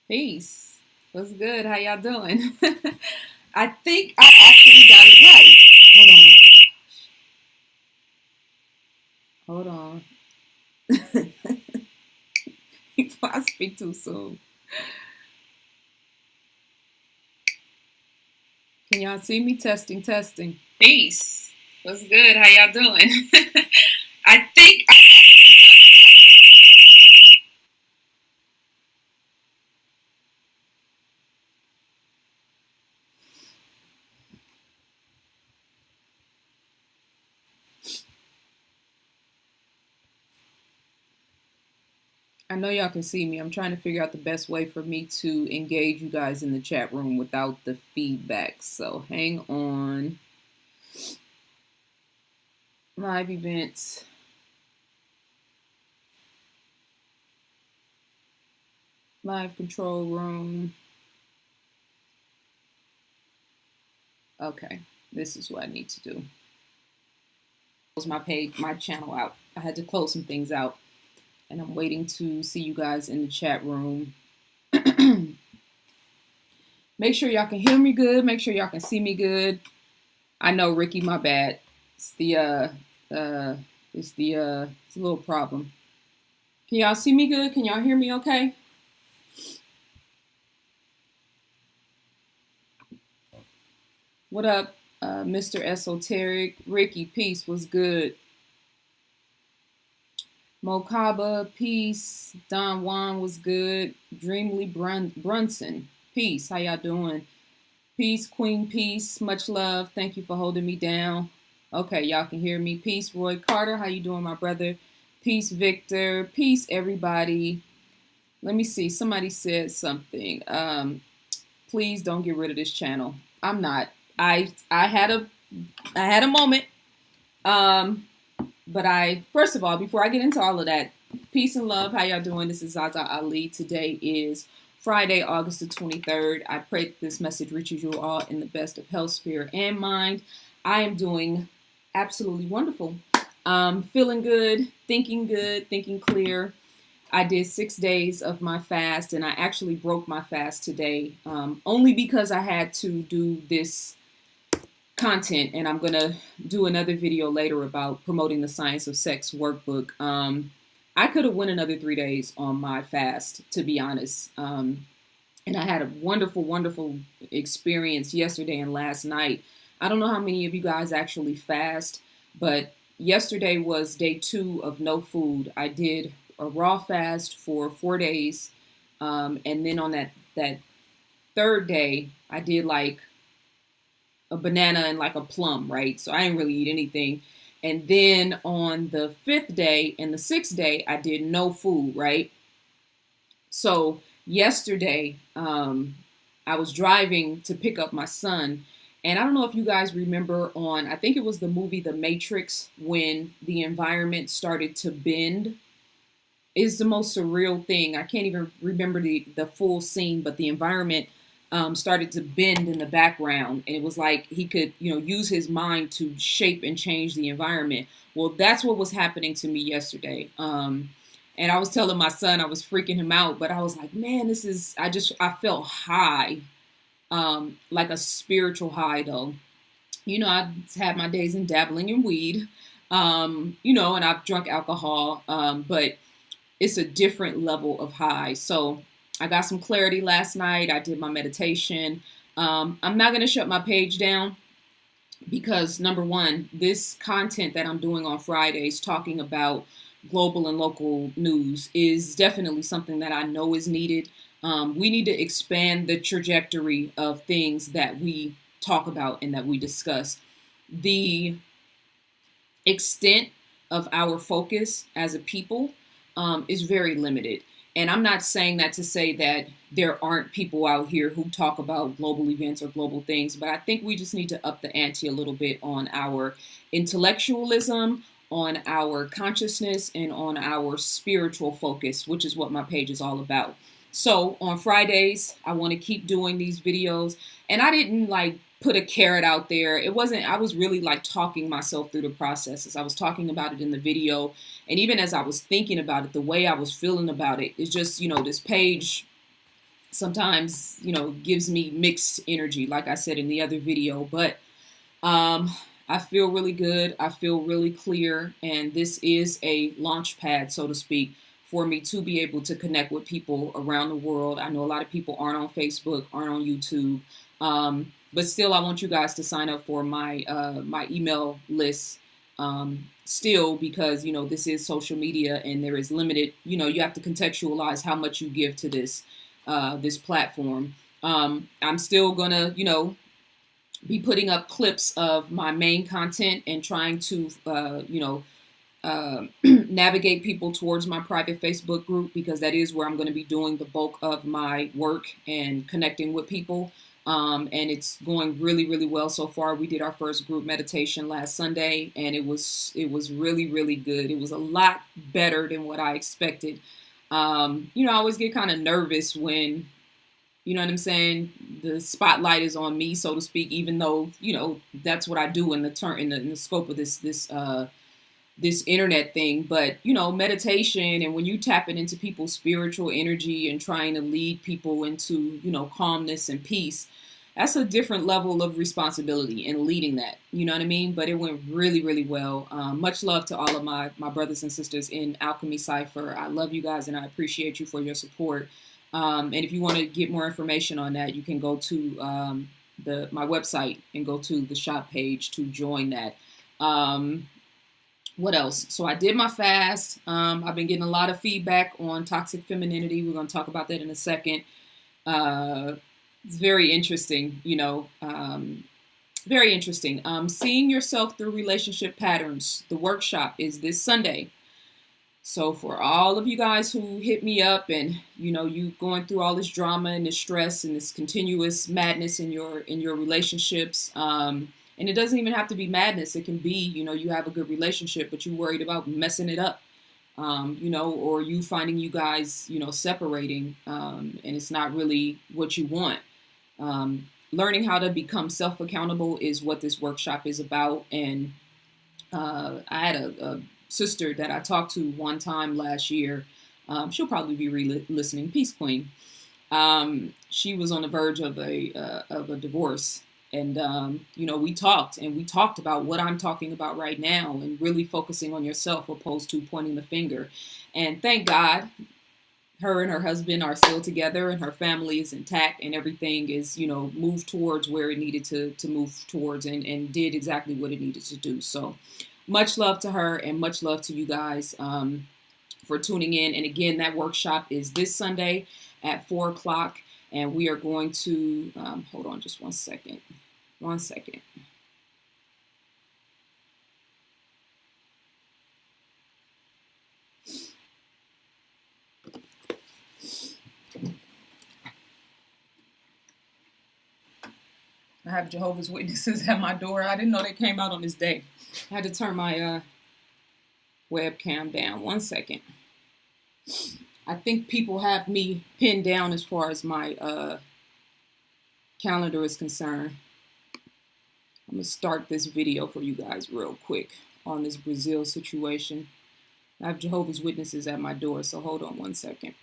Peace. What's good? How y'all doing? I think I actually got it right. Hold on. Hold on. Before I speak too soon. Can y'all see me? Testing, testing. Peace. What's good? How y'all doing? I think I know y'all can see me. I'm trying to figure out the best way for me to engage you guys in the chat room without the feedback. So hang on. Live events. Live control room. Okay, this is what I need to do. Close my channel out. I had to close some things out, and I'm waiting to see you guys in the chat room. Make sure y'all can hear me good. Make sure y'all can see me good. I know, Ricky, my bad. It's it's a little problem. Can y'all see me good? Can y'all hear me okay? What up, Mr. Esoteric? Ricky, peace, was good. Mokaba, peace. Don Juan was good. Dreamly Brunson, peace. How y'all doing? Peace, Queen, peace. Much love. Thank you for holding me down. Okay, y'all can hear me. Peace, Roy Carter. How you doing, my brother? Peace, Victor. Peace, everybody. Let me see. Somebody said something. Please don't get rid of this channel. I'm not. I had a moment. But first of all, before I get into all of that, peace and love. How y'all doing? This is ZaZa Ali. Today is Friday, August the 23rd. I pray that this message reaches you all in the best of health, spirit, and mind. I am doing absolutely wonderful. Feeling good, thinking clear. I did 6 days of my fast, and I actually broke my fast today, only because I had to do this content, and I'm gonna do another video later about promoting the Science of Sex workbook. I could have went another 3 days on my fast, to be honest. And I had a wonderful experience yesterday and last night. I don't know how many of you guys actually fast, but yesterday was day 2 of no food. I did a raw fast for 4 days, and then on that third day, I did like a banana and like a plum, right? So I didn't really eat anything. And then on the 5th day and the 6th day, I did no food, right? So yesterday, I was driving to pick up my son. And I don't know if you guys remember I think it was the movie The Matrix, when the environment started to bend. It's the most surreal thing. I can't even remember the full scene, but the environment started to bend in the background, and it was like he could, use his mind to shape and change the environment. Well, that's what was happening to me yesterday. And I was telling my son, I was freaking him out, but I was like, man, I felt high, like a spiritual high though. I've had my days in dabbling in weed, and I've drunk alcohol, but it's a different level of high. So I got some clarity last night. I did my meditation. I'm not going to shut my page down because, number one, this content that I'm doing on Fridays talking about global and local news is definitely something that I know is needed. We need to expand the trajectory of things that we talk about and that we discuss. The extent of our focus as a people is very limited. And I'm not saying that to say that there aren't people out here who talk about global events or global things, but I think we just need to up the ante a little bit on our intellectualism, on our consciousness, and on our spiritual focus, which is what my page is all about. So on Fridays, I want to keep doing these videos. And I didn't put a carrot out there. I was really talking myself through the processes. I was talking about it in the video. And even as I was thinking about it, the way I was feeling about it is just, this page sometimes, gives me mixed energy, like I said in the other video. But I feel really good. I feel really clear. And this is a launch pad, so to speak, for me to be able to connect with people around the world. I know a lot of people aren't on Facebook, aren't on YouTube. But still, I want you guys to sign up for my email list still, because, this is social media and there is limited, you have to contextualize how much you give to this platform. I'm still gonna, be putting up clips of my main content and trying to, navigate people towards my private Facebook group, because that is where I'm going to be doing the bulk of my work and connecting with people. And it's going really, really well so far. We did our first group meditation last Sunday, and it was really, really good. It was a lot better than what I expected. I always get kind of nervous when, you know what I'm saying, the spotlight is on me, so to speak, even though, that's what I do in the scope of this internet thing. But, meditation, and when you tap it into people's spiritual energy and trying to lead people into, calmness and peace, that's a different level of responsibility in leading that. You know what I mean? But it went really, really well. Much love to all of my brothers and sisters in Alchemy Cipher. I love you guys and I appreciate you for your support. And if you want to get more information on that, you can go to my website and go to the shop page to join that. What else? So I did my fast. I've been getting a lot of feedback on toxic femininity. We're going to talk about that in a second. It's very interesting, very interesting. Seeing yourself through relationship patterns. The workshop is this Sunday. So for all of you guys who hit me up and, you going through all this drama and this stress and this continuous madness in your relationships, and it doesn't even have to be madness. It can be, you have a good relationship, but you're worried about messing it up, or you finding you guys, separating, and it's not really what you want. Learning how to become self-accountable is what this workshop is about. And I had a sister that I talked to one time last year. She'll probably be listening. Peace, Queen. She was on the verge of a divorce, and we talked about what I'm talking about right now, and really focusing on yourself opposed to pointing the finger. And thank God, her and her husband are still together, and her family is intact, and everything is moved towards where it needed to move towards, and did exactly what it needed to do. So much love to her and much love to you guys for tuning in. And again, that workshop is this Sunday at 4:00, and we are going to hold on just one second. I have Jehovah's Witnesses at my door. I didn't know they came out on this day. I had to turn my webcam down. 1 second. I think people have me pinned down as far as my calendar is concerned. I'm going to start this video for you guys real quick on this Brazil situation. I have Jehovah's Witnesses at my door, so hold on 1 second.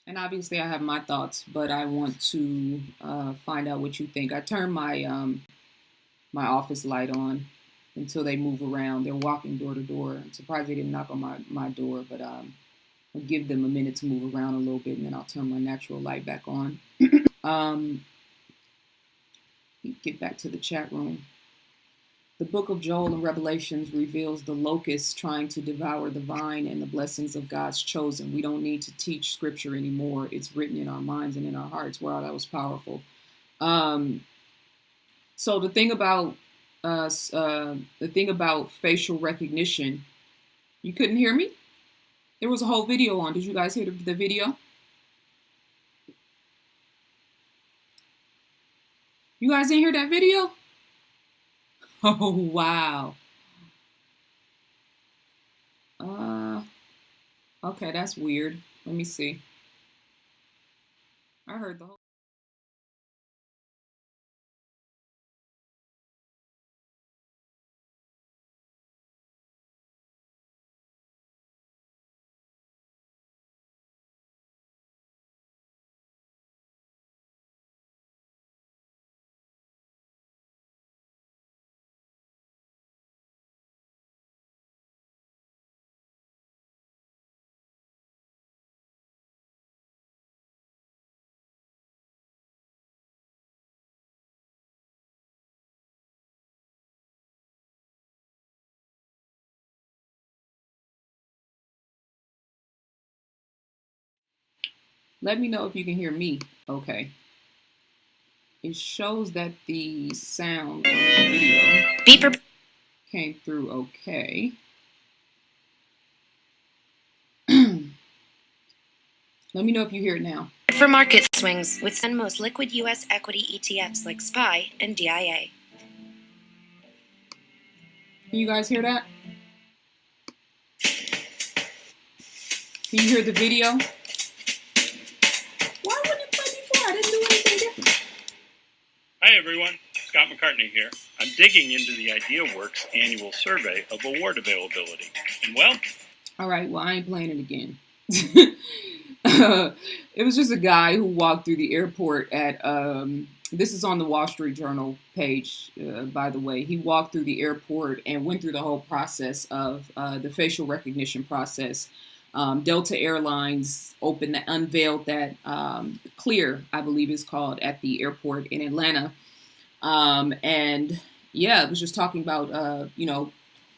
And obviously, I have my thoughts, but I want to find out what you think. I turned my office light on until they move around. They're walking door to door. I'm surprised they didn't knock on my door, but I'll give them a minute to move around a little bit, and then I'll turn my natural light back on. um, get back to the chat room. The book of Joel and Revelations reveals the locust trying to devour the vine and the blessings of God's chosen. We don't need to teach scripture anymore. It's written in our minds and in our hearts. Wow, that was powerful. Um, so the thing about facial recognition, you couldn't hear me? There was a whole video on. Did you guys hear the video? You guys didn't hear that video? Oh, wow. Uh, okay, that's weird. Let me see. I heard the whole. Let me know if you can hear me. Okay. It shows that the sound on the video beeper came through okay. Let me know if you hear it now. For market swings with some most liquid U.S. equity ETFs like SPY and DIA. Can you guys hear that? Can you hear the video? Why wouldn't it play before? I didn't do anything different. Hi everyone, Scott McCartney here. I'm digging into the IdeaWorks annual survey of award availability. And well... All right, well, I ain't playing it again. It was just a guy who walked through the airport at, this is on the Wall Street Journal page, by the way. He walked through the airport and went through the whole process of the facial recognition process. Delta Airlines unveiled that Clear, I believe is called, at the airport in Atlanta. And yeah, it was just talking about, I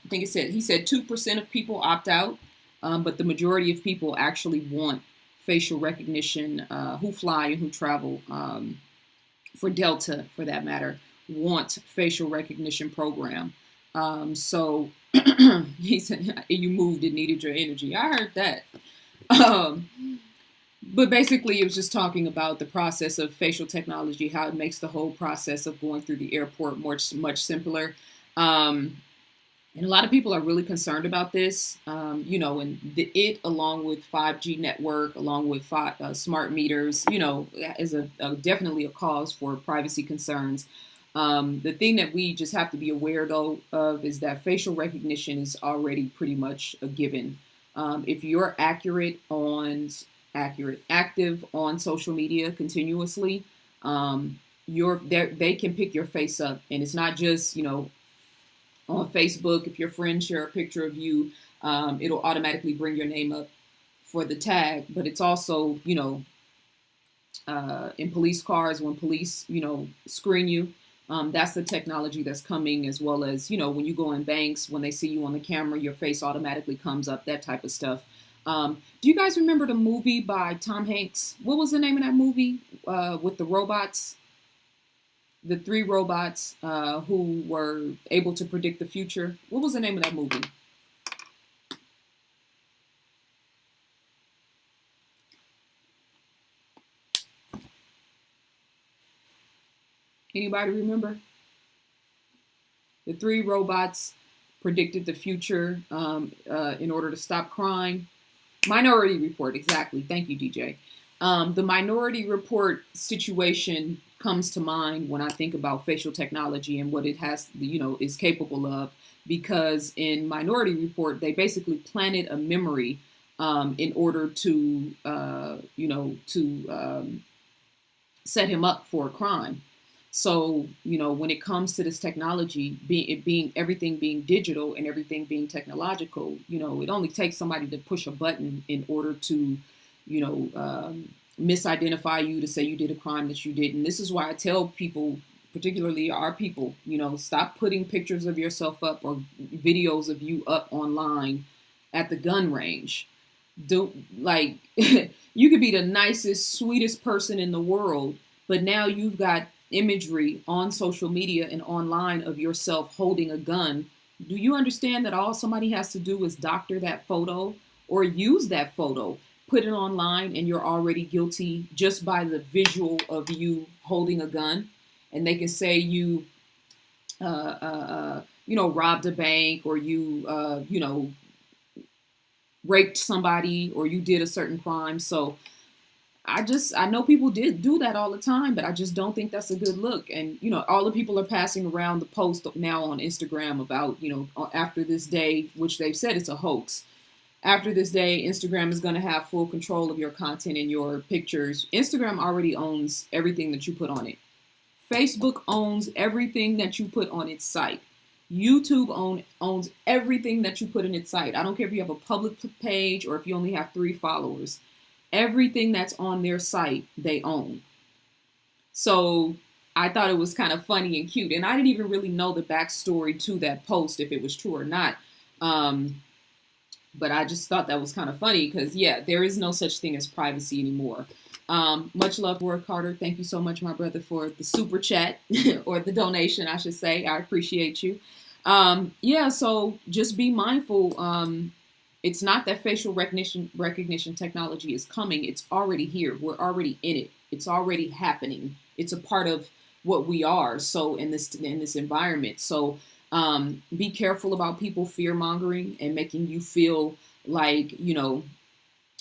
think he said 2% of people opt out, but the majority of people actually want facial recognition, who fly and who travel, for Delta, for that matter, want facial recognition program. So he said, you moved and needed your energy. I heard that. But basically, it was just talking about the process of facial technology, how it makes the whole process of going through the airport much simpler. And a lot of people are really concerned about this, and along with 5G network, along with smart meters, is definitely a cause for privacy concerns. The thing that we just have to be aware, though, of is that facial recognition is already pretty much a given. If you're active on social media continuously, they can pick your face up, and it's not just on Facebook. If your friends share a picture of you, it'll automatically bring your name up for the tag. But it's also, in police cars, when police, screen you, that's the technology that's coming, as well as, when you go in banks, when they see you on the camera, your face automatically comes up, that type of stuff. Do you guys remember the movie by Tom Hanks? What was the name of that movie with the robots? The 3 robots who were able to predict the future. What was the name of that movie? Anybody remember? The 3 robots predicted the future in order to stop crime. Minority Report, exactly. Thank you, DJ. The Minority Report situation comes to mind when I think about facial technology and what it has, is capable of, because in Minority Report, they basically planted a memory in order to, set him up for a crime. So, when it comes to this technology, being everything being digital and everything being technological, it only takes somebody to push a button in order to, misidentify you, to say you did a crime that you didn't. This is why I tell people, particularly our people, stop putting pictures of yourself up or videos of you up online at the gun range. Like you could be the nicest, sweetest person in the world, but now you've got imagery on social media and online of yourself holding a gun. Do you understand that all somebody has to do is doctor that photo or use that photo, put it online, and you're already guilty just by the visual of you holding a gun? And they can say you, robbed a bank, or you, raped somebody, or you did a certain crime. So I know people did do that all the time, but I just don't think that's a good look. And, all the people are passing around the post now on Instagram about, after this day, which they've said it's a hoax. After this day, Instagram is going to have full control of your content and your pictures. Instagram already owns everything that you put on it. Facebook owns everything that you put on its site. YouTube owns everything that you put in its site. I don't care if you have a public page or if you only have 3 followers. Everything that's on their site, they own. So I thought it was kind of funny and cute. And I didn't even really know the backstory to that post, if it was true or not. But I just thought that was kind of funny because, yeah, there is no such thing as privacy anymore. Much love, Ward Carter. Thank you so much, my brother, for the super chat or the donation, I should say. I appreciate you. So just be mindful. It's not that facial recognition technology is coming. It's already here. We're already in it. It's already happening. It's a part of what we are. So in this environment. So be careful about people fear mongering and making you feel like,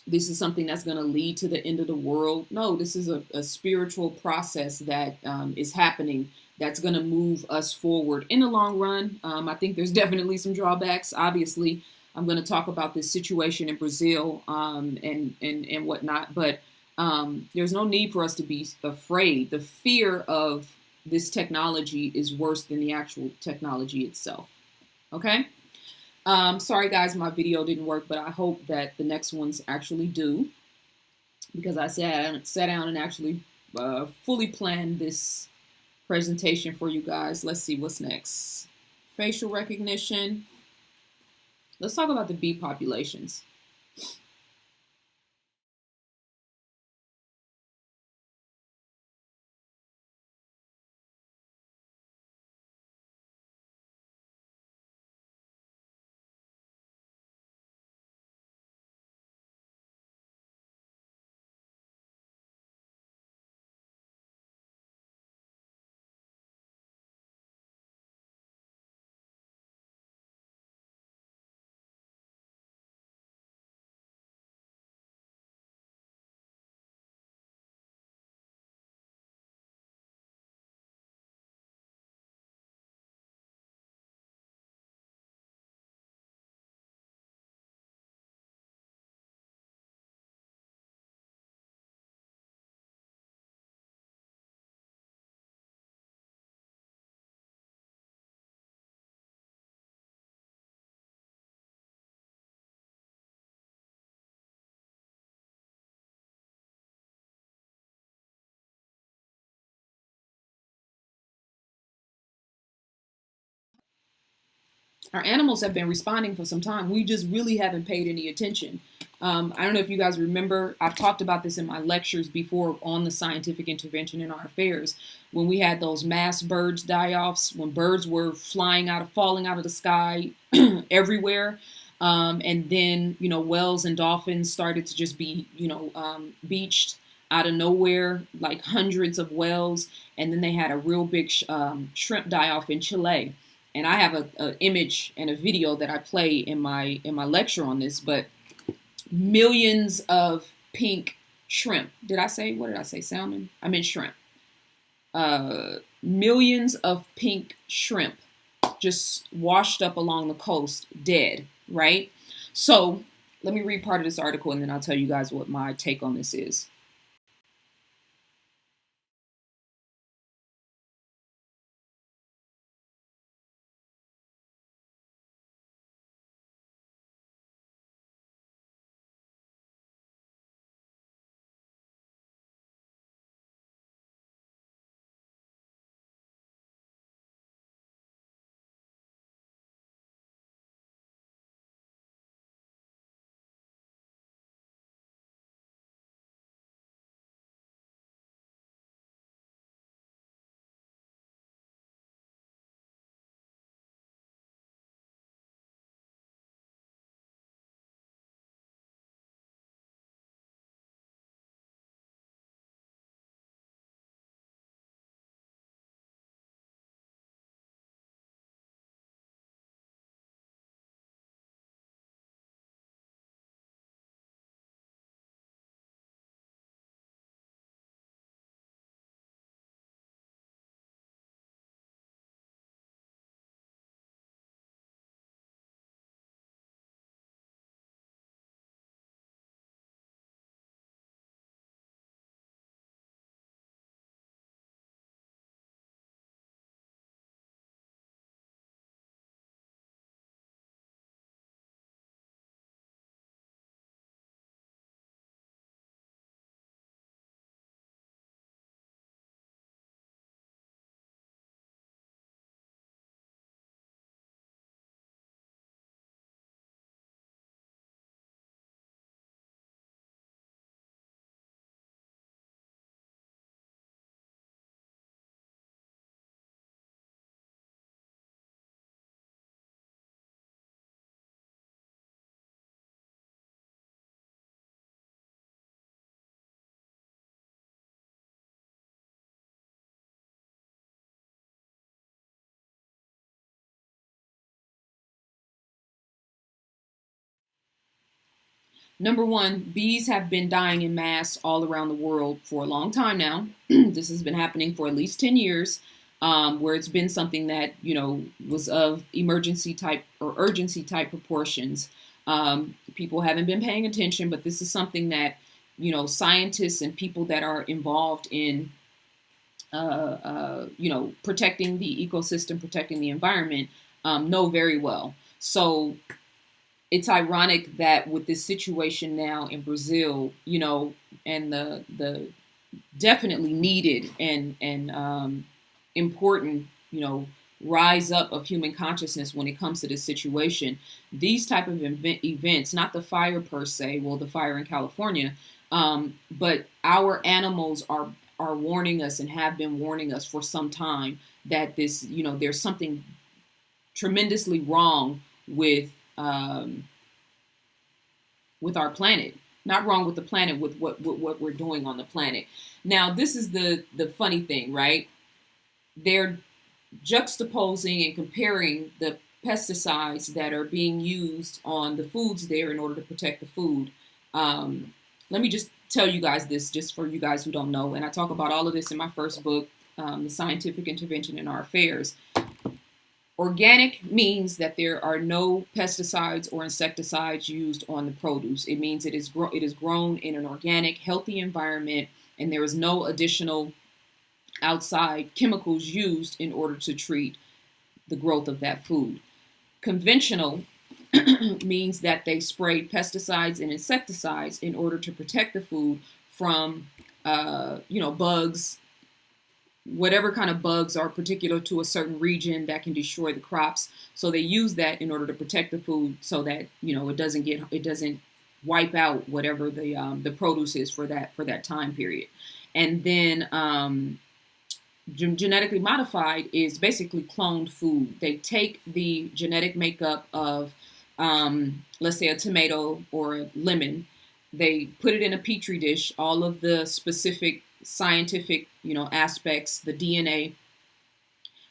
this is something that's going to lead to the end of the world. No, this is a spiritual process that is happening that's going to move us forward in the long run. I think there's definitely some drawbacks. Obviously, I'm going to talk about this situation in Brazil and whatnot, but there's no need for us to be afraid. The fear of this technology is worse than the actual technology itself. Okay? Sorry guys, my video didn't work, but I hope that the next ones actually do, because I sat down and actually fully planned this presentation for you guys. Let's see what's next. Facial recognition. Let's talk about the bee populations. Our animals have been responding for some time. We just really haven't paid any attention. I don't know if you guys remember, I've talked about this in my lectures before on the scientific intervention in our affairs, when we had those mass birds die-offs, when birds were falling out of the sky everywhere. And then, whales and dolphins started to just be, beached out of nowhere, like hundreds of whales. And then they had a real big shrimp die-off in Chile. And I have an image and a video that I play in my lecture on this, but millions of pink shrimp. What did I say? Salmon? I meant shrimp. Millions of pink shrimp just washed up along the coast, dead, right? So let me read part of this article and then I'll tell you guys what my take on this is. Number one, bees have been dying in mass all around the world for a long time now. This has been happening for at least 10 years, where it's been something that, was of emergency type or urgency type proportions. People haven't been paying attention, but this is something that, scientists and people that are involved in, protecting the ecosystem, protecting the environment, know very well. So it's ironic that with this situation now in Brazil, and the definitely needed and important, rise up of human consciousness when it comes to this situation, these type of events, not the fire per se, well, the fire in California, but our animals are warning us and have been warning us for some time that this, there's something tremendously wrong with our planet. Not wrong with the planet, with what we're doing on the planet. Now, this is the funny thing, right? They're juxtaposing and comparing the pesticides that are being used on the foods there in order to protect the food. Let me just tell you guys this, just for you guys who don't know, and I talk about all of this in my first book, The Scientific Intervention in Our Affairs. Organic means that there are no pesticides or insecticides used on the produce. It means it is grown in an organic, healthy environment, and there is no additional outside chemicals used in order to treat the growth of that food. Conventional means that they spray pesticides and insecticides in order to protect the food from, bugs, whatever kind of bugs are particular to a certain region that can destroy the crops. So they use that in order to protect the food so that, it doesn't wipe out whatever the produce is for that time period. And then genetically modified is basically cloned food. They take the genetic makeup of, let's say, a tomato or a lemon. They put it in a petri dish, all of the specific scientific, aspects, the DNA,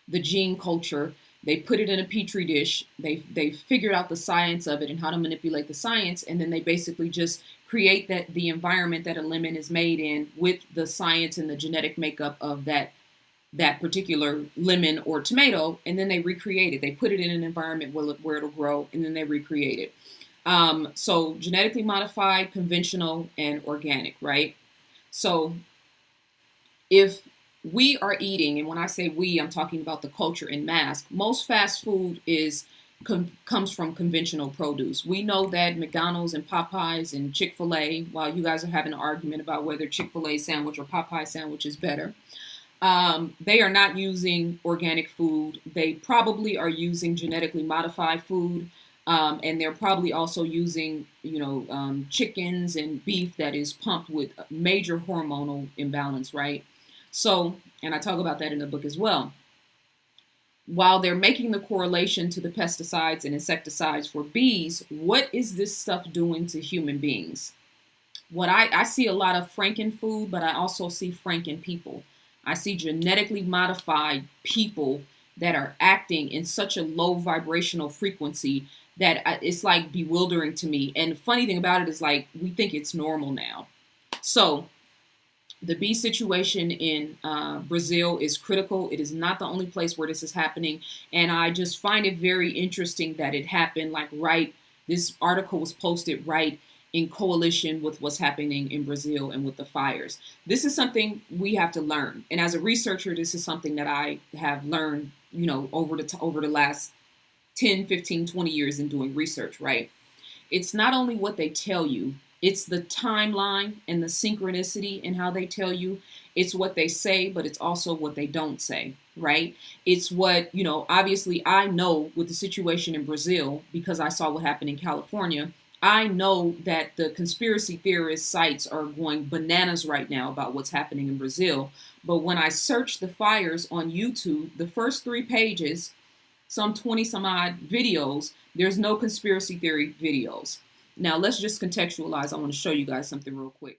the gene culture. They put it in a petri dish. They figured out the science of it and how to manipulate the science, and then they basically just create the environment that a lemon is made in with the science and the genetic makeup of that particular lemon or tomato, and then they recreate it. They put it in an environment where it'll grow, and then they recreate it. So genetically modified, conventional, and organic, right? So if we are eating, and when I say we, I'm talking about the culture in mass, most fast food comes from conventional produce. We know that McDonald's and Popeyes and Chick-fil-A, while you guys are having an argument about whether Chick-fil-A sandwich or Popeye sandwich is better, they are not using organic food. They probably are using genetically modified food. And they're probably also using, chickens and beef that is pumped with major hormonal imbalance, right? So, and I talk about that in the book as well. While they're making the correlation to the pesticides and insecticides for bees, what is this stuff doing to human beings? What I see a lot of Franken food, but I also see Franken people. I see genetically modified people that are acting in such a low vibrational frequency that it's like bewildering to me. And the funny thing about it is like we think it's normal now. So the bee situation in Brazil is critical. It is not the only place where this is happening. And I just find it very interesting that it happened this article was posted right in coalition with what's happening in Brazil and with the fires. This is something we have to learn. And as a researcher, this is something that I have learned, over the last 10, 15, 20 years in doing research, right? It's not only what they tell you, it's the timeline and the synchronicity in how they tell you. It's what they say, but it's also what they don't say, right? It's what, obviously I know with the situation in Brazil, because I saw what happened in California, I know that the conspiracy theorist sites are going bananas right now about what's happening in Brazil. But when I search the fires on YouTube, the first 3 pages, some 20 some odd videos, there's no conspiracy theory videos. Now let's just contextualize. I want to show you guys something real quick.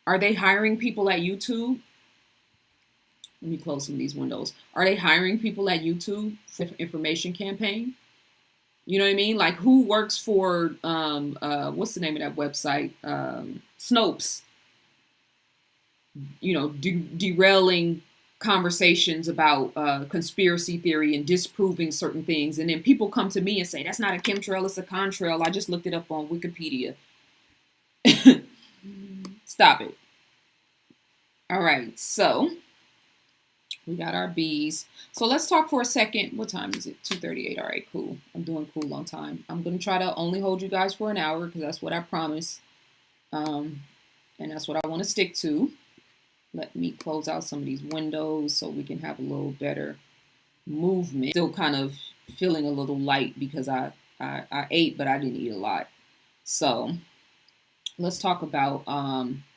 Are they hiring people at YouTube? Let me close some of these windows. Are they hiring people at YouTube for information campaign? You know what I mean? Like who works for, what's the name of that website? Snopes, you know, derailing conversations about conspiracy theory and disproving certain things. And then people come to me and say, that's not a chemtrail, it's a contrail. I just looked it up on Wikipedia. Stop it. All right, so we got our B's. So let's talk for a second. What time is it? 2:38. All right, cool. I'm doing cool on time. I'm going to try to only hold you guys for an hour because that's what I promised. And that's what I want to stick to. Let me close out some of these windows so we can have a little better movement. Still kind of feeling a little light because I ate, but I didn't eat a lot. So let's talk about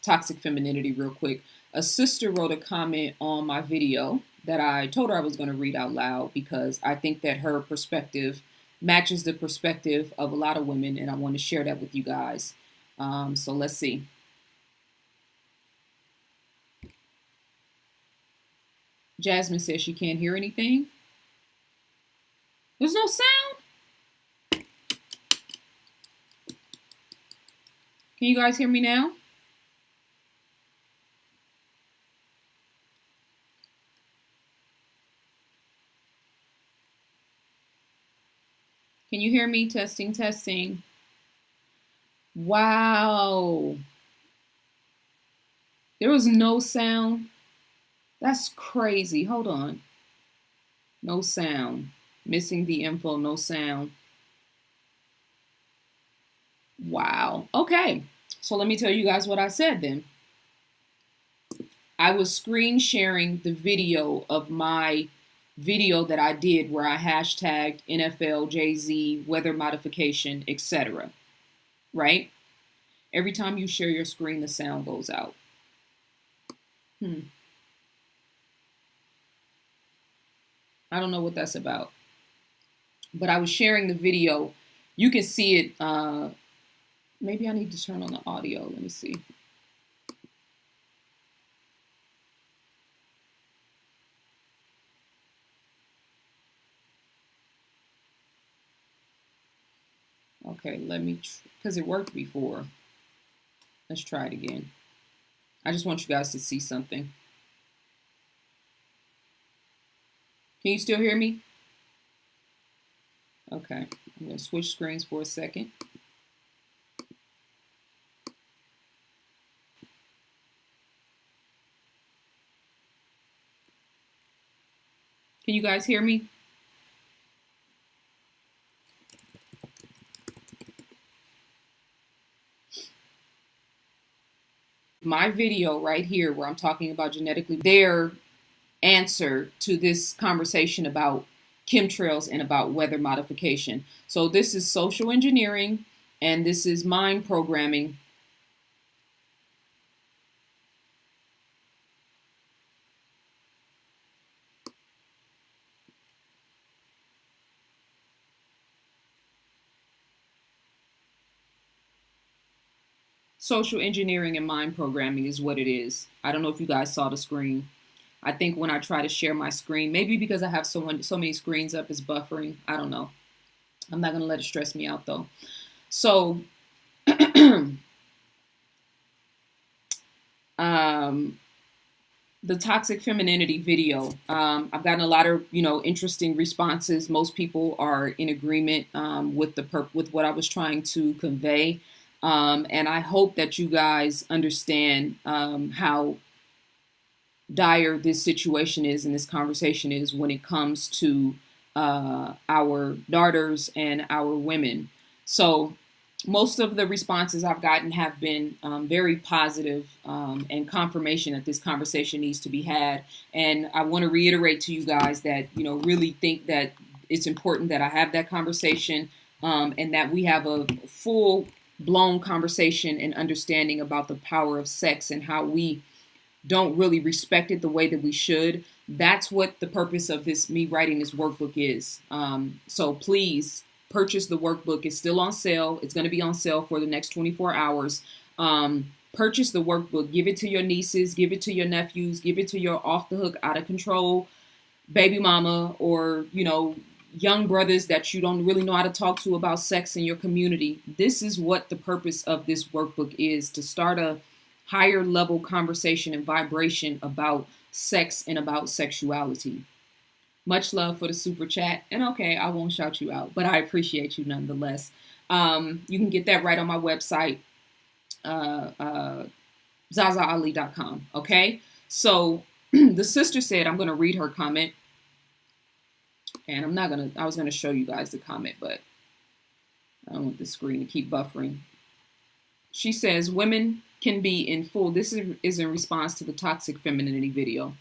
toxic femininity real quick. A sister wrote a comment on my video that I told her I was going to read out loud because I think that her perspective matches the perspective of a lot of women, and I want to share that with you guys. So let's see. Jasmine says she can't hear anything. There's no sound. Can you guys hear me now? Can you hear me? Testing, testing. Wow. There was no sound. That's crazy. Hold on. No sound. Missing the info, no sound. Wow. Okay. So let me tell you guys what I said then. I was screen sharing the video of my video that I did where I hashtagged NFL, ZaZa, weather modification, etc. Right? Every time you share your screen, the sound goes out. I don't know what that's about. But I was sharing the video. You can see it. Maybe I need to turn on the audio. Let me see. Okay, let me, because it worked before. Let's try it again. I just want you guys to see something. Can you still hear me? Okay, I'm going to switch screens for a second. Can you guys hear me? My video right here where I'm talking about genetically, their answer to this conversation about chemtrails and about weather modification. So this is social engineering and this is mind programming. Social engineering and mind programming is what it is. I don't know if you guys saw the screen. I think when I try to share my screen, maybe because I have so many screens up, it's buffering. I don't know. I'm not going to let it stress me out though. So, the toxic femininity video, I've gotten a lot of, interesting responses. Most people are in agreement with what I was trying to convey. And I hope that you guys understand how dire this situation is and this conversation is when it comes to our daughters and our women. So most of the responses I've gotten have been very positive and confirmation that this conversation needs to be had. And I want to reiterate to you guys that, really think that it's important that I have that conversation and that we have a full-blown conversation and understanding about the power of sex and how we don't really respect it the way that we should. That's what the purpose of me writing this workbook is. So please purchase the workbook. It's still on sale. It's going to be on sale for the next 24 hours. Purchase the workbook. Give it to your nieces, give it to your nephews, give it to your off the hook, out of control baby mama, or, young brothers that you don't really know how to talk to about sex in your community. This is what the purpose of this workbook is, to start a higher level conversation and vibration about sex and about sexuality. Much love for the super chat. And okay, I won't shout you out, but I appreciate you nonetheless. You can get that right on my website, ZaZaAli.com. Okay, so the sister said, I'm going to read her comment. And I was going to show you guys the comment, but I don't want the screen to keep buffering. She says, women can be in full, this is in response to the toxic femininity video.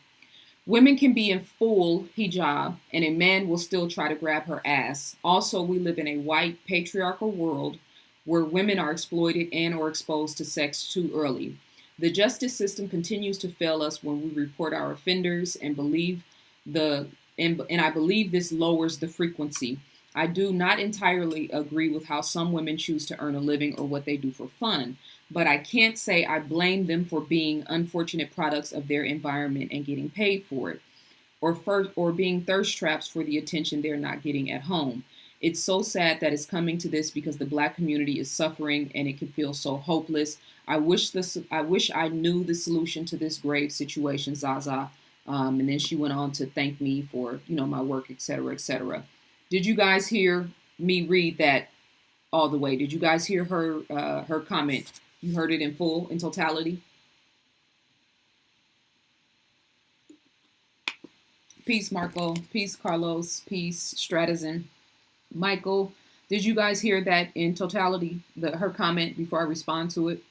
Women can be in full hijab and a man will still try to grab her ass. Also, we live in a white patriarchal world where women are exploited and or exposed to sex too early. The justice system continues to fail us when we report our offenders and I believe this lowers the frequency. I do not entirely agree with how some women choose to earn a living or what they do for fun, but I can't say I blame them for being unfortunate products of their environment and getting paid for it, or being thirst traps for the attention they're not getting at home. It's so sad that it's coming to this because the Black community is suffering and it can feel so hopeless. I wish I knew the solution to this grave situation, ZaZa. And then she went on to thank me for, my work, etc., etc. Did you guys hear me read that all the way? Did you guys hear her comment? You heard it in full, in totality? Peace, Marco. Peace, Carlos. Peace, Stratazin. Michael, did you guys hear that in totality, her comment before I respond to it?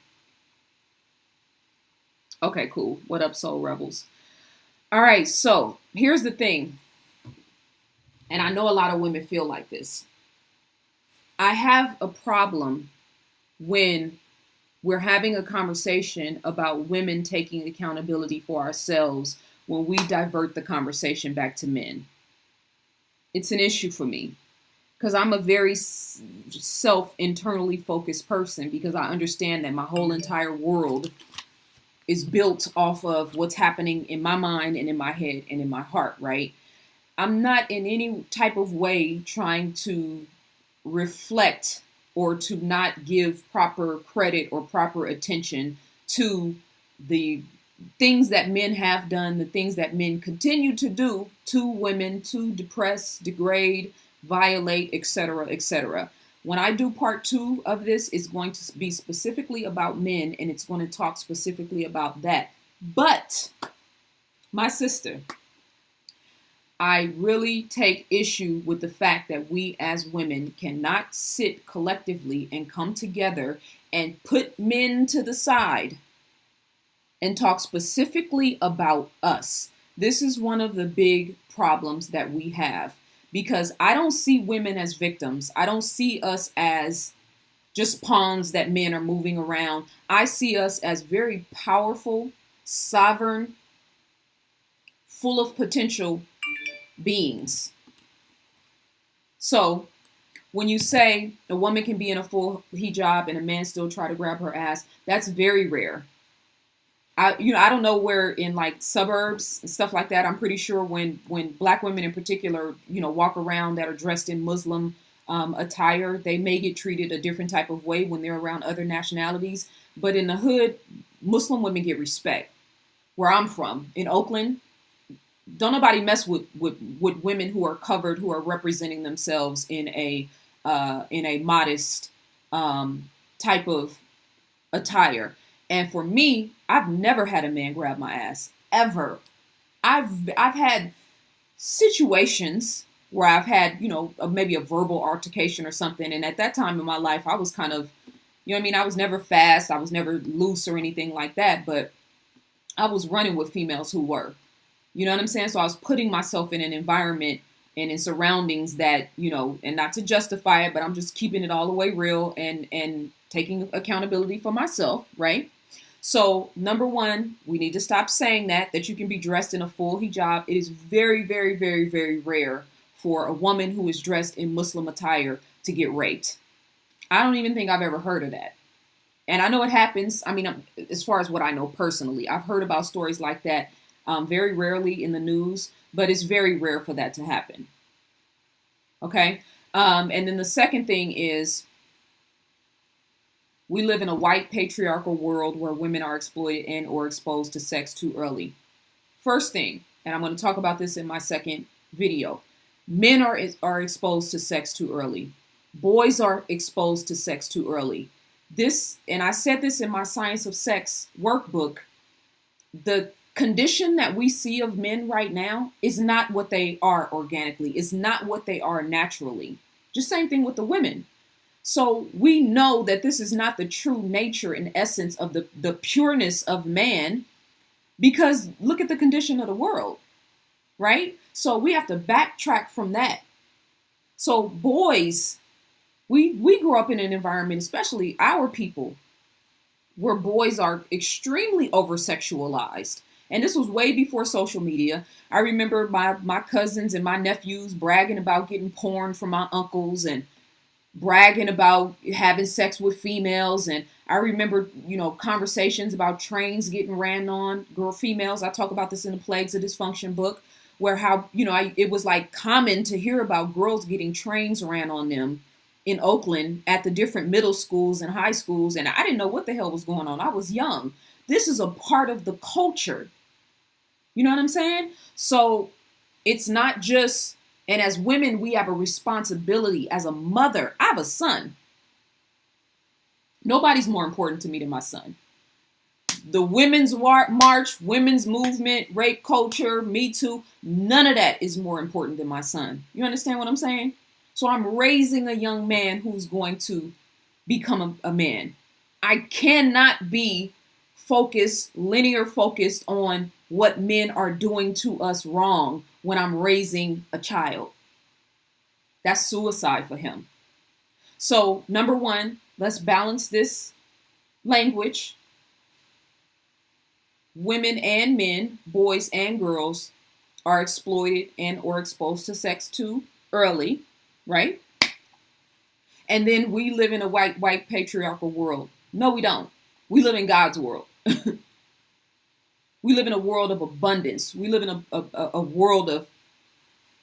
Okay, cool. What up, Soul Rebels? All right, so here's the thing. And I know a lot of women feel like this. I have a problem when we're having a conversation about women taking accountability for ourselves when we divert the conversation back to men. It's an issue for me because I'm a very internally focused person, because I understand that my whole entire world is built off of what's happening in my mind and in my head and in my heart, right? I'm not in any type of way trying to reflect or to not give proper credit or proper attention to the things that men have done, the things that men continue to do to women, to depress, degrade, violate, etc., etc. When I do part 2 of this, it's going to be specifically about men, and it's going to talk specifically about that. But, my sister, I really take issue with the fact that we as women cannot sit collectively and come together and put men to the side and talk specifically about us. This is one of the big problems that we have, because I don't see women as victims. I don't see us as just pawns that men are moving around. I see us as very powerful, sovereign, full of potential beings. So when you say a woman can be in a full hijab and a man still try to grab her ass, that's very rare. I don't know where in like suburbs and stuff like that. I'm pretty sure when Black women in particular, walk around that are dressed in Muslim attire, they may get treated a different type of way when they're around other nationalities. But in the hood, Muslim women get respect. Where I'm from, in Oakland, don't nobody mess with women who are covered, who are representing themselves in a modest type of attire. And for me, I've never had a man grab my ass, ever. I've had situations where I've had, maybe a verbal altercation or something. And at that time in my life, I was kind of, I was never fast. I was never loose or anything like that. But I was running with females who were. You know what I'm saying? So I was putting myself in an environment and in surroundings that, and not to justify it, but I'm just keeping it all the way real and taking accountability for myself, right? So number one, we need to stop saying that you can be dressed in a full hijab. It is very, very, very, very rare for a woman who is dressed in Muslim attire to get raped. I don't even think I've ever heard of that. And I know it happens. I mean, as far as what I know personally, I've heard about stories like that very rarely in the news, but it's very rare for that to happen. Okay. And then the second thing is we live in a white patriarchal world where women are exploited and or exposed to sex too early. First thing, and I'm going to talk about this in my second video. Men are exposed to sex too early. Boys are exposed to sex too early. This, and I said this in my Science of Sex workbook, the condition that we see of men right now is not what they are organically. It's not what they are naturally. Just same thing with the women. So we know that this is not the true nature and essence of the pureness of man, because look at the condition of the world, right? So we have to backtrack from that. So boys, we grew up in an environment, especially our people, where boys are extremely over-sexualized. And this was way before social media. I remember my cousins and my nephews bragging about getting porn from my uncles and bragging about having sex with females. And I remember, conversations about trains getting ran on females. I talk about this in the Plagues of Dysfunction book, where how, it was like common to hear about girls getting trains ran on them in Oakland at the different middle schools and high schools. And I didn't know what the hell was going on. I was young. This is a part of the culture. You know what I'm saying? So it's not just, and as women, we have a responsibility. As a mother, I have a son. Nobody's more important to me than my son. The women's march, women's movement, rape culture, Me Too, none of that is more important than my son. You understand what I'm saying? So I'm raising a young man who's going to become a man. I cannot be linear focused on what men are doing to us wrong when I'm raising a child. That's suicide for him. So number one, let's balance this language. Women and men, boys and girls, are exploited and or exposed to sex too early, right? And then we live in a white patriarchal world. No, we don't. We live in God's world. We live in a world of abundance. We live in a world of,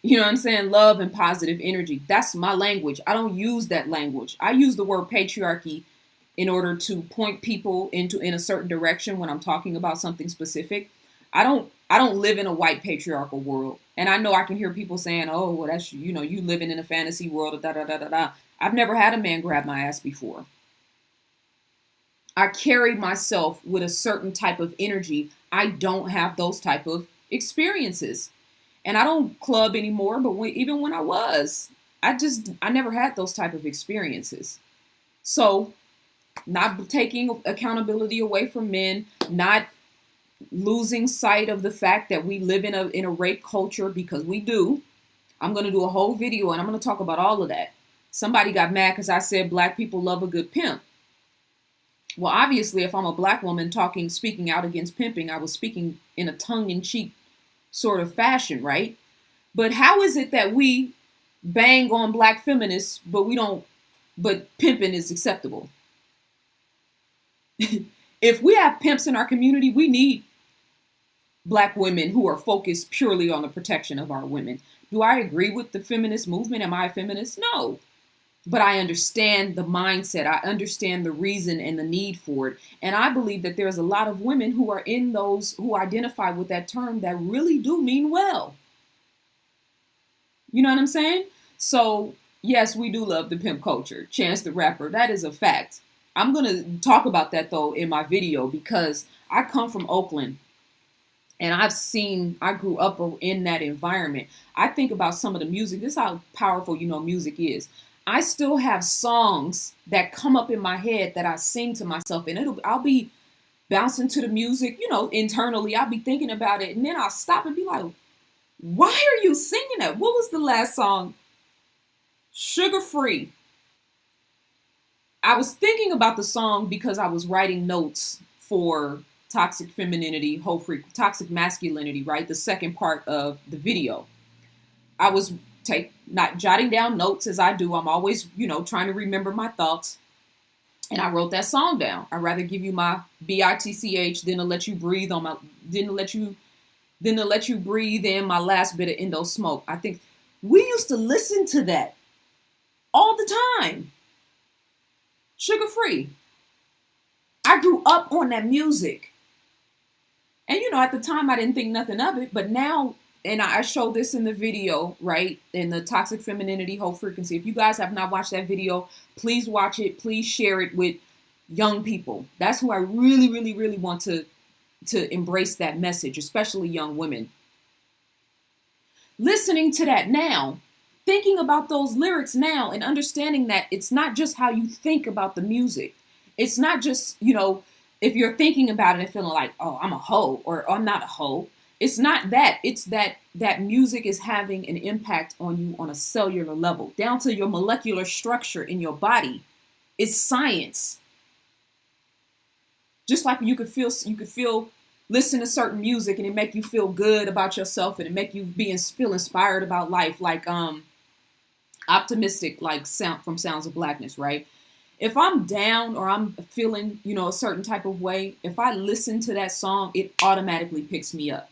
love and positive energy. That's my language. I don't use that language. I use the word patriarchy in order to point people in a certain direction when I'm talking about something specific. I don't live in a white patriarchal world. And I know I can hear people saying, oh, well, that's, you living in a fantasy world, da, da, da, da, da. I've never had a man grab my ass before. I carry myself with a certain type of energy. I don't have those type of experiences. And I don't club anymore, but even when I was, I never had those type of experiences. So not taking accountability away from men, not losing sight of the fact that we live in a rape culture, because we do. I'm going to do a whole video and I'm going to talk about all of that. Somebody got mad because I said black people love a good pimp. Well, obviously, if I'm a black woman speaking out against pimping, I was speaking in a tongue-in-cheek sort of fashion, right? But how is it that we bang on black feminists, but pimping is acceptable? If we have pimps in our community, we need black women who are focused purely on the protection of our women. Do I agree with the feminist movement? Am I a feminist? No. But I understand the mindset. I understand the reason and the need for it. And I believe that there's a lot of women who are in those who identify with that term that really do mean well. You know what I'm saying? So, yes, we do love the pimp culture. Chance the Rapper. That is a fact. I'm going to talk about that, though, in my video, because I come from Oakland. And I grew up in that environment. I think about some of the music. This is how powerful, music is. I still have songs that come up in my head that I sing to myself, and I'll be bouncing to the music, internally. I'll be thinking about it, and then I'll stop and be like, why are you singing that? What was the last song? Sugar Free. I was thinking about the song because I was writing notes for Toxic Femininity, Toxic Masculinity, right? The second part of the video. I was not jotting down notes as I do. I'm always, trying to remember my thoughts. And I wrote that song down. I'd rather give you my bitch than to let you breathe on my than to let you breathe in my last bit of endo smoke. I think we used to listen to that all the time. Sugar free. I grew up on that music. And at the time I didn't think nothing of it, but now, and I showed this in the video, right? In the Toxic Femininity Whole Frequency. If you guys have not watched that video, please watch it. Please share it with young people. That's who I really, really, really want to embrace that message, especially young women. Listening to that now, thinking about those lyrics now, and understanding that it's not just how you think about the music. It's not just, if you're thinking about it and feeling like, oh, I'm a hoe, or I'm not a hoe. It's not that. It's that music is having an impact on you on a cellular level, down to your molecular structure in your body. It's science. Just like you could feel, listen to certain music and it make you feel good about yourself, and it make you feel inspired about life, like optimistic, like from Sounds of Blackness, right? If I'm down or I'm feeling, a certain type of way, if I listen to that song, it automatically picks me up.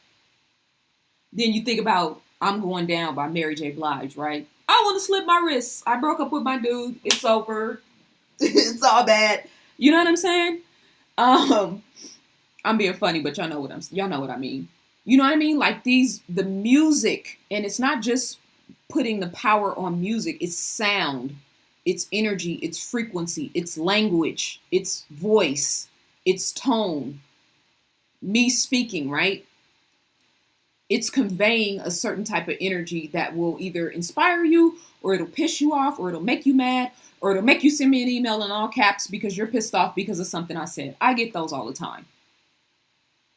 Then you think about I'm Going Down by Mary J. Blige, right? I want to slip my wrists. I broke up with my dude. It's over. It's all bad. You know what I'm saying? I'm being funny, but y'all know what I mean. You know what I mean? Like the music, and it's not just putting the power on music. It's sound. It's energy, it's frequency, it's language, it's voice, it's tone. Me speaking, right? It's conveying a certain type of energy that will either inspire you, or it'll piss you off, or it'll make you mad, or it'll make you send me an email in all caps because you're pissed off because of something I said. I get those all the time.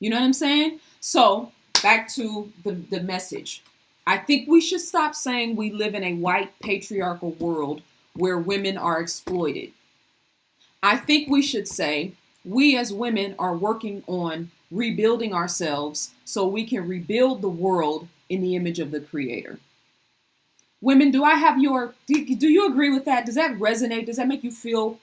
You know what I'm saying? So back to the message. I think we should stop saying we live in a white patriarchal world where women are exploited. I think we should say we as women are working on rebuilding ourselves so we can rebuild the world in the image of the Creator. Women, do you agree with that? Does that resonate? Does that make you feel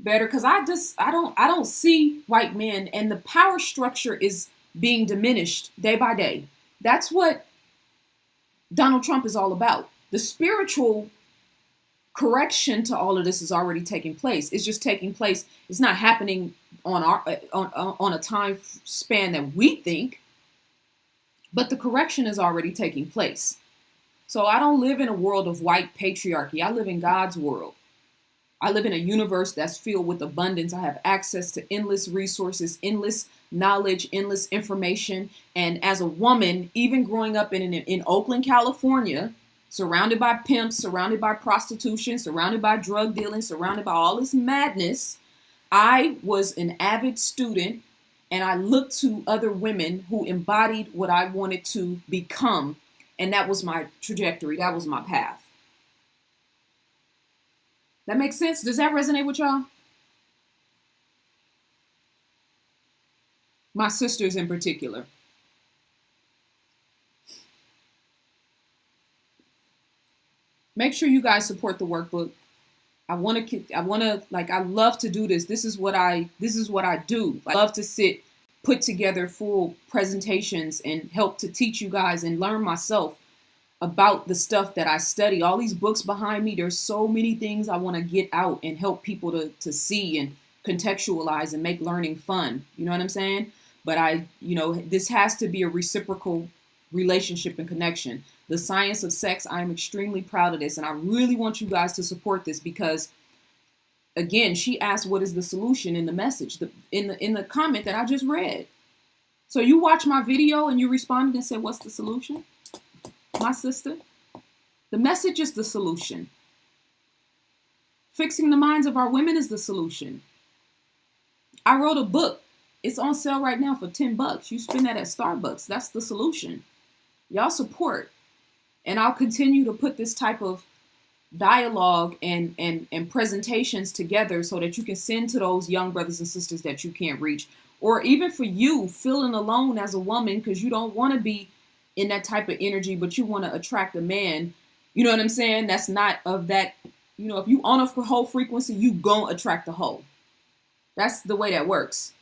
better? Because I don't see white men, and the power structure is being diminished day by day. That's what Donald Trump is all about. The spiritual correction to all of this is already taking place. It's just taking place. It's not happening on a time span that we think, but the correction is already taking place. So I don't live in a world of white patriarchy. I live in God's world. I live in a universe that's filled with abundance. I have access to endless resources, endless knowledge, endless information. And as a woman, even growing up in Oakland, California, surrounded by pimps, surrounded by prostitution, surrounded by drug dealing, surrounded by all this madness, I was an avid student, and I looked to other women who embodied what I wanted to become. And that was my trajectory. That was my path. That makes sense? Does that resonate with y'all? My sisters in particular. Make sure you guys support the workbook. I love to do this. This is what I do. I love to put together full presentations and help to teach you guys and learn myself about the stuff that I study. All these books behind me, there's so many things I want to get out and help people to see and contextualize and make learning fun. You know what I'm saying? But this has to be a reciprocal relationship and connection. The science of sex, I am extremely proud of this, and I really want you guys to support this because, again, she asked what is the solution in the message, in the comment that I just read. So you watch my video and you responded and said, what's the solution? My sister, the message is the solution. Fixing the minds of our women is the solution. I wrote a book. It's on sale right now for $10. You spend that at Starbucks. That's the solution. Y'all support. And I'll continue to put this type of dialogue and presentations together so that you can send to those young brothers and sisters that you can't reach. Or even for you feeling alone as a woman because you don't want to be in that type of energy, but you want to attract a man, you know what I'm saying? That's not of that, if you on a whole frequency, you gonna attract a hoe. That's the way that works.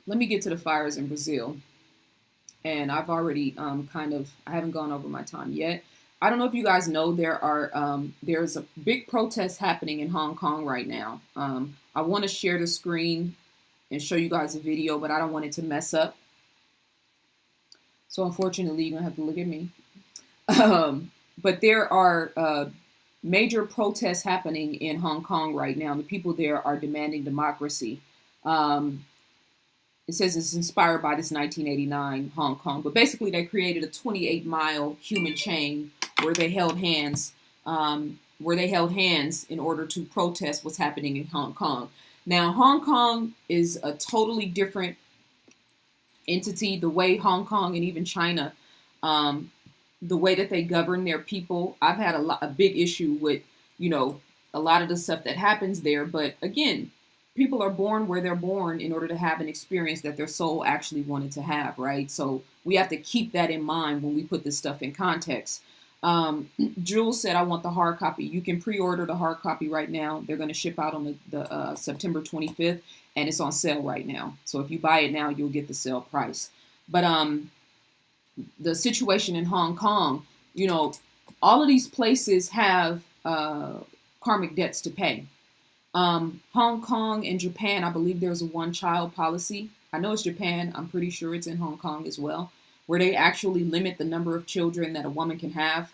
Let me get to the fires in Brazil. And I've already I haven't gone over my time yet. I don't know if you guys know there's a big protest happening in Hong Kong right now. I want to share the screen and show you guys a video, but I don't want it to mess up. So unfortunately, you're gonna have to look at me. But there are major protests happening in Hong Kong right now. The people there are demanding democracy. Um, it says it's inspired by this 1989 Hong Kong, but basically they created a 28-mile human chain where they held hands, in order to protest what's happening in Hong Kong. Now, Hong Kong is a totally different entity. The way Hong Kong and even China, um, the way that they govern their people, I've had a big issue with, you know, a lot of the stuff that happens there. But again, people are born where they're born in order to have an experience that their soul actually wanted to have, right? So we have to keep that in mind when we put this stuff in context. Jules said, I want the hard copy. You can pre-order the hard copy right now. They're going to ship out on the September 25th, and it's on sale right now. So if you buy it now, you'll get the sale price. But the situation in Hong Kong, you know, all of these places have karmic debts to pay. Hong Kong and Japan, I believe there's a one-child policy. I know it's Japan. I'm pretty sure it's in Hong Kong as well, where they actually limit the number of children that a woman can have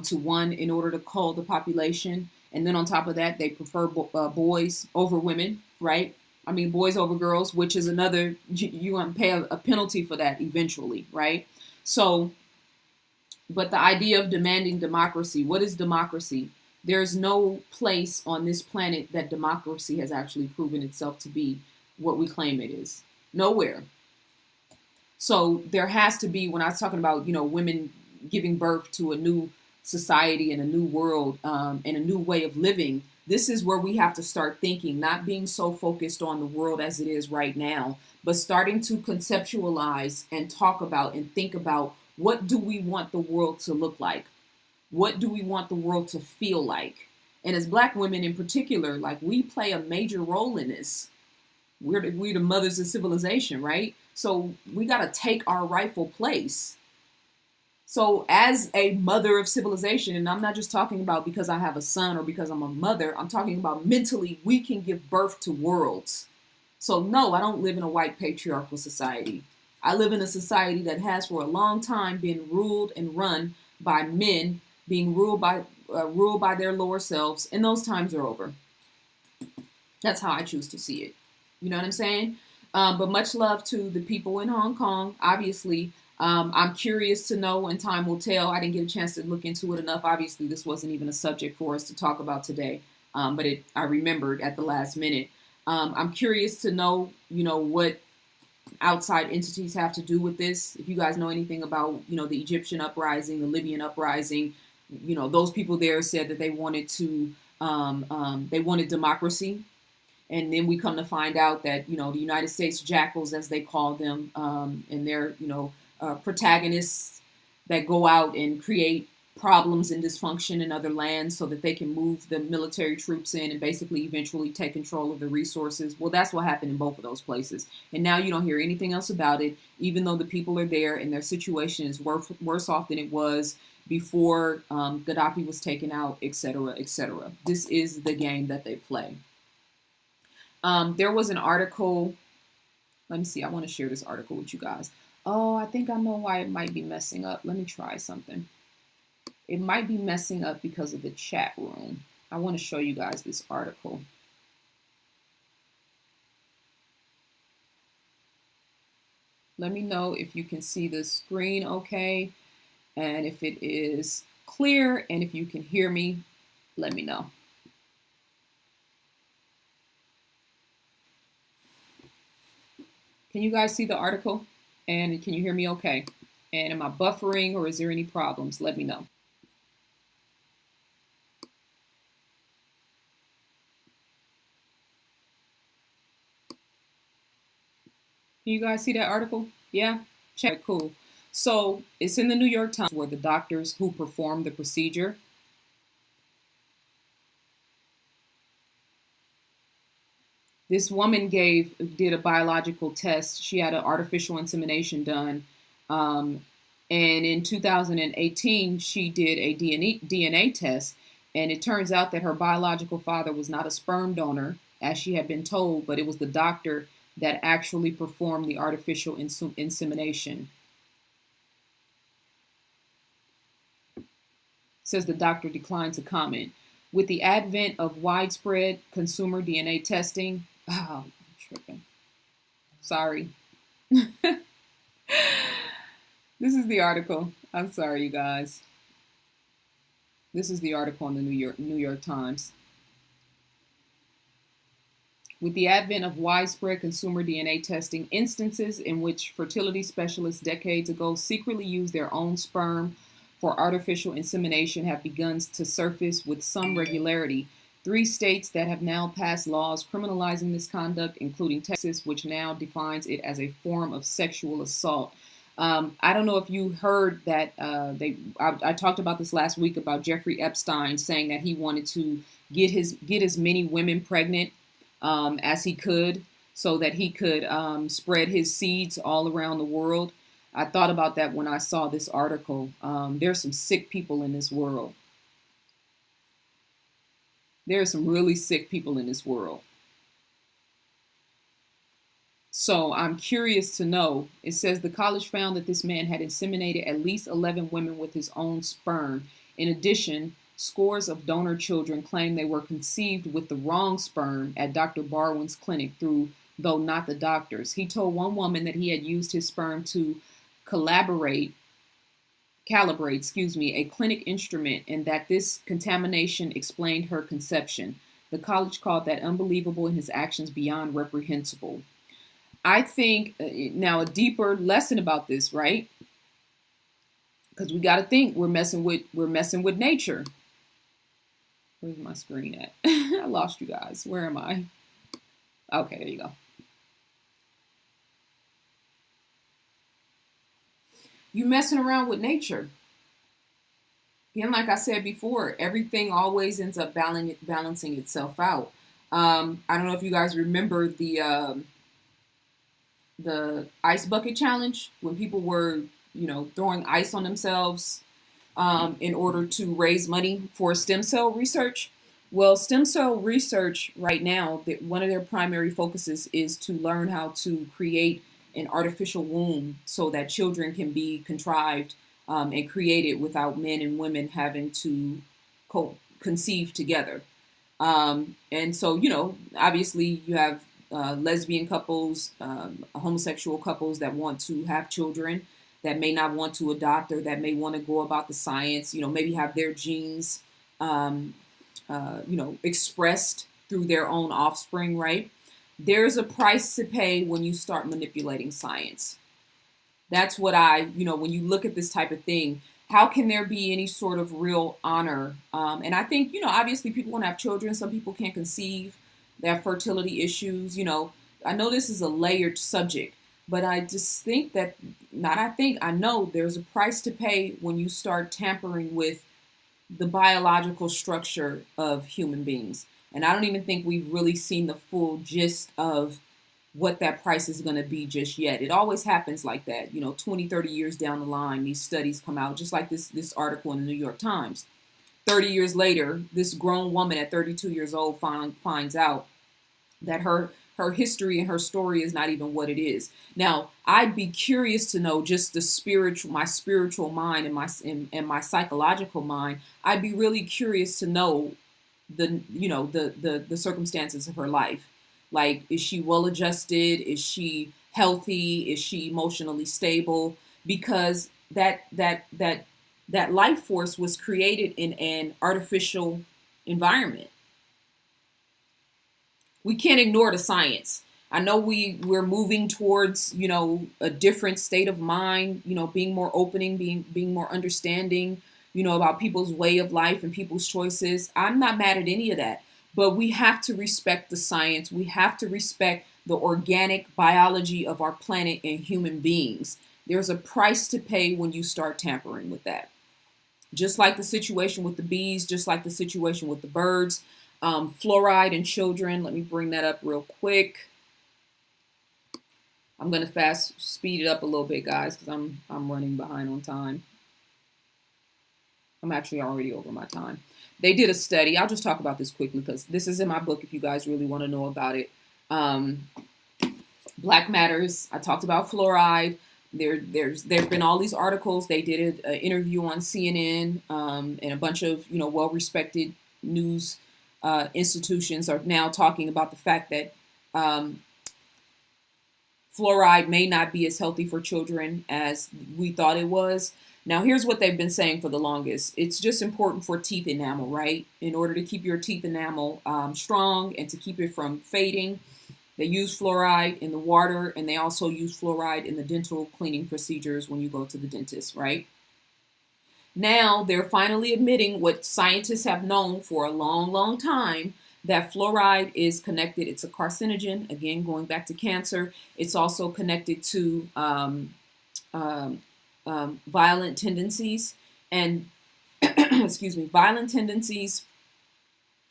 to one in order to cull the population. And then on top of that, they prefer boys over women, right? I mean, boys over girls, which is another, you want to pay a penalty for that eventually, right? So, but the idea of demanding democracy, what is democracy? There's no place on this planet that democracy has actually proven itself to be what we claim it is. Nowhere. So there has to be, when I was talking about, you know, women giving birth to a new society and a new world and a new way of living, this is where we have to start thinking, not being so focused on the world as it is right now, but starting to conceptualize and talk about and think about, what do we want the world to look like? What do we want the world to feel like? And as Black women in particular, like, we play a major role in this. We're the mothers of civilization, right? So we got to take our rightful place. So as a mother of civilization, and I'm not just talking about because I have a son or because I'm a mother, I'm talking about mentally, we can give birth to worlds. So no, I don't live in a white patriarchal society. I live in a society that has for a long time been ruled and run by men, being ruled by their lower selves, and those times are over. That's how I choose to see it. You know what I'm saying? But much love to the people in Hong Kong. Obviously, I'm curious to know, and time will tell. I didn't get a chance to look into it enough. Obviously, this wasn't even a subject for us to talk about today, but I remembered at the last minute. I'm curious to know, you know, what outside entities have to do with this. If you guys know anything about, you know, the Egyptian uprising, the Libyan uprising, you know, those people there said that they wanted democracy. And then we come to find out that, you know, the United States jackals, as they call them, and they're, you know, protagonists that go out and create problems and dysfunction in other lands so that they can move the military troops in and basically eventually take control of the resources. Well, that's what happened in both of those places. And now you don't hear anything else about it, even though the people are there and their situation is worse off than it was before Gaddafi was taken out, etc., etc. This is the game that they play. There was an article. Let me see. I want to share this article with you guys. Oh, I think I know why it might be messing up. Let me try something. It might be messing up because of the chat room. I want to show you guys this article. Let me know if you can see the screen okay, and if it is clear, and if you can hear me, let me know. Can you guys see the article? And can you hear me okay? And am I buffering, or is there any problems? Let me know. Can you guys see that article? Yeah? Check. Cool. So it's in the New York Times where the doctors who performed the procedure, this woman did a biological test. She had an artificial insemination done. And in 2018, she did a DNA test. And it turns out that her biological father was not a sperm donor, as she had been told, but it was the doctor that actually performed the artificial insemination. Says the doctor declined to comment. With the advent of widespread consumer DNA testing, oh, I'm tripping. Sorry. This is the article. I'm sorry, you guys. This is the article in the New York Times. With the advent of widespread consumer DNA testing, instances in which fertility specialists decades ago secretly used their own sperm for artificial insemination have begun to surface with some regularity. 3 states that have now passed laws criminalizing this conduct, including Texas, which now defines it as a form of sexual assault. I don't know if you heard that I talked about this last week about Jeffrey Epstein saying that he wanted to get as many women pregnant as he could so that he could spread his seeds all around the world. I thought about that when I saw this article. There's some sick people in this world. There are some really sick people in this world. So I'm curious to know. It says the college found that this man had inseminated at least 11 women with his own sperm. In addition, scores of donor children claim they were conceived with the wrong sperm at Dr. Barwin's clinic, though not the doctor's. He told one woman that he had used his sperm to calibrate, a clinic instrument, and that this contamination explained her conception. The college called that unbelievable and his actions beyond reprehensible. I think now a deeper lesson about this, right? Because we got to think we're messing with nature. Where's my screen at? I lost you guys. Where am I? Okay, there you go. You messing around with nature. Again, like I said before, everything always ends up balancing itself out. I don't know if you guys remember the ice bucket challenge when people were, throwing ice on themselves in order to raise money for stem cell research. Well, stem cell research right now, one of their primary focuses is to learn how to create an artificial womb so that children can be contrived and created without men and women having to conceive together. And so, obviously you have lesbian couples, homosexual couples that want to have children, that may not want to adopt, or that may want to go about the science, maybe have their genes, expressed through their own offspring, right? There's a price to pay when you start manipulating science. That's what when you look at this type of thing, how can there be any sort of real honor? And I think, obviously people want to have children. Some people can't conceive. They have fertility issues. I know this is a layered subject, but I just think that, I know there's a price to pay when you start tampering with the biological structure of human beings. And I don't even think we've really seen the full gist of what that price is going to be just yet. It always happens like that. 20, 30 years down the line, these studies come out, just like this article in the New York Times. 30 years later, this grown woman at 32 years old finds out that her history and her story is not even what it is. Now, I'd be curious to know just my spiritual mind and my psychological mind. I'd be really curious to know the circumstances of her life. Like, is she well adjusted? Is she healthy? Is she emotionally stable? Because that life force was created in an artificial environment. We can't ignore the science. I know we're moving towards, a different state of mind, being more opening, being more understanding, about people's way of life and people's choices. I'm not mad at any of that, but we have to respect the science. We have to respect the organic biology of our planet and human beings. there's a price to pay when you start tampering with that. Just like the situation with the bees, just like the situation with the birds, fluoride in children. Let me bring that up real quick. I'm going to speed it up a little bit, guys, because I'm running behind on time. I'm actually already over my time. They did a study. I'll just talk about this quickly because this is in my book if you guys really want to know about it. Black Matters. I talked about fluoride. There've been all these articles. They did an interview on CNN, and a bunch of well-respected news institutions are now talking about the fact that fluoride may not be as healthy for children as we thought it was. Now, here's what they've been saying for the longest. It's just important for teeth enamel, right? In order to keep your teeth enamel strong and to keep it from fading, they use fluoride in the water, and they also use fluoride in the dental cleaning procedures when you go to the dentist, right? Now, they're finally admitting what scientists have known for a long, long time, that fluoride is connected. It's a carcinogen, again, going back to cancer. It's also connected to violent tendencies and, excuse me, violent tendencies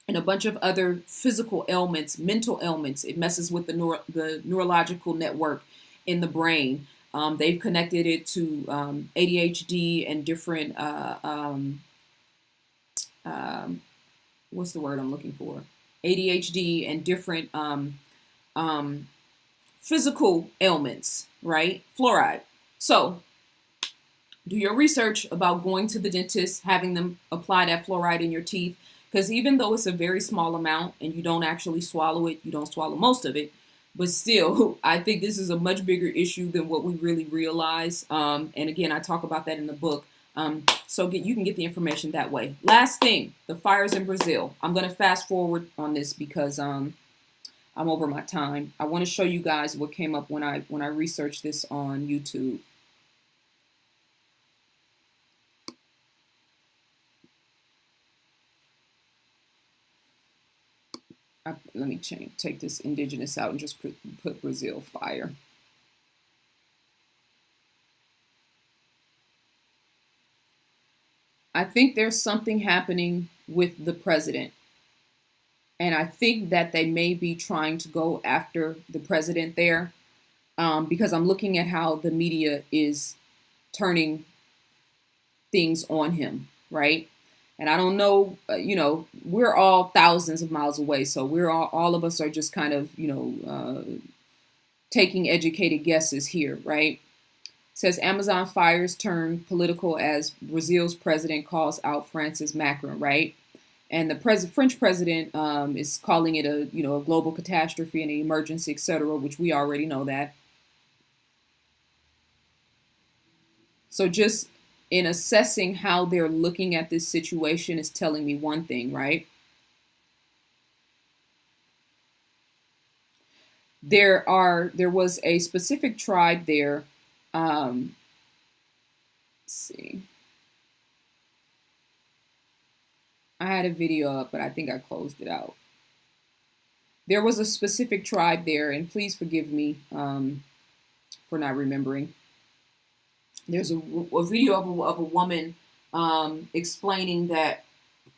and a bunch of other physical ailments, mental ailments. It messes with the neurological network in the brain. They've connected it to ADHD and different, what's the word I'm looking for? ADHD and different physical ailments, right? Fluoride. So do your research about going to the dentist, having them apply that fluoride in your teeth, because even though it's a very small amount and you don't actually swallow it, you don't swallow most of it, but still, I think this is a much bigger issue than what we really realize. And again, I talk about that in the book. So you can get the information that way. Last thing, the fires in Brazil. I'm going to fast forward on this because I'm over my time. I want to show you guys what came up when I researched this on YouTube. Let me take this indigenous out and just put Brazil fire. I think there's something happening with the president. And I think that they may be trying to go after the president there because I'm looking at how the media is turning things on him, right? And I don't know, we're all thousands of miles away. So all of us are just kind of, taking educated guesses here, right? It says Amazon fires turn political as Brazil's president calls out France's Macron, right? And the French president is calling it a global catastrophe and an emergency, etc., which we already know that. So just in assessing how they're looking at this situation is telling me one thing, right? There was a specific tribe there. Let's see. I had a video up, but I think I closed it out. There was a specific tribe there, and please forgive me for not remembering. There's a video of a woman explaining that